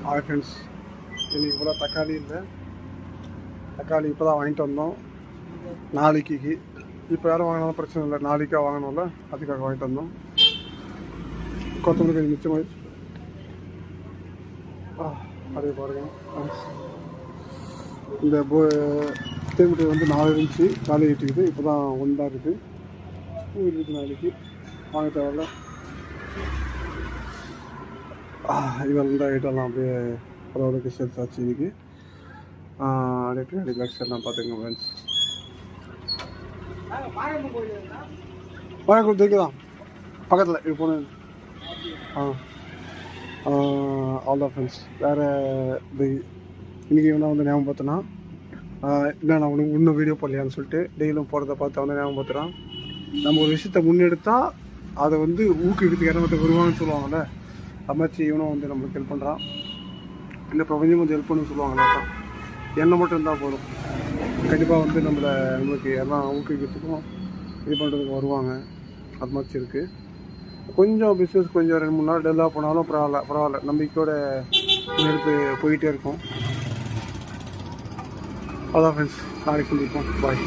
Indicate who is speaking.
Speaker 1: Hi friends, இன்றைக்கி கூட தக்காளி இல்லை. தக்காளி இப்போ தான் வாங்கிட்டு வந்தோம். நாளைக்கு இப்போ யாரும் வாங்கினாலும் பிரச்சனை இல்லை, நாளைக்காக வாங்கணும்ல, அதுக்காக வாங்கிட்டு வந்தோம். கொத்தமல்லி கொஞ்சம் மிச்சமாயிடுச்சு. அதே பாருங்க ஃப்ரெண்ட்ஸ், இந்த தேமுட்டை வந்து 4 இருந்துச்சு, காலி ஆகிட்டுக்குது. இப்போ தான் 1 தான் இருக்குது. பூ இருக்குது, நாளைக்கு வாங்க தேவையில்ல. இதெல்லாம் தான் ஐட்டம்லாம் அப்படியே ஓரளவுக்கு சேல்ஸ் ஆச்சு இன்றைக்கி. அப்படியே பின்னாடி பேக் சைட்லாம் பார்த்துங்க ஃப்ரெண்ட்ஸ். வாழைக்கூர் தெரியுதான் பக்கத்தில் இது போன. அவ்வளோதான் ஃப்ரெண்ட்ஸ். வேறு இது இன்றைக்கி என்ன வந்து ஞாபகம் பார்த்தோன்னா, இல்லை நான் உனக்கு இன்னும் வீடியோ போடலையான்னு சொல்லிட்டு டெய்லியும் போகிறத பார்த்து வந்து ஞாபகம் பார்த்துறான். நம்ம ஒரு விஷயத்தை முன்னெடுத்தால் அதை வந்து ஊக்குவிக்கிறதுக்கு இடமட்ட வருவாங்கன்னு சொல்லுவாங்கள்ல, அமைச்சு இவனும் வந்து நம்மளுக்கு ஹெல்ப் பண்ணுறான். இந்த பிரபஞ்சம் வந்து ஹெல்ப் பண்ணு சொல்லுவாங்கள்ல, தான் எண்ணெய் மட்டும் இருந்தால் போதும், கண்டிப்பாக வந்து நம்மளுக்கு எல்லாம் ஊக்குவிக்கிறதுக்கும் இது பண்ணுறதுக்கு வருவாங்க. அது மாதிரி இருக்குது. கொஞ்சம் பிஸ்னஸ் கொஞ்சம் 2-3 நாள் டல்லாக போனாலும் பரவாயில்ல, நம்பிக்கையோட எடுத்து போயிட்டே இருக்கும். அதான் ஃப்ரெண்ட்ஸ், நாளைக்கு சந்திப்போம். பாய்.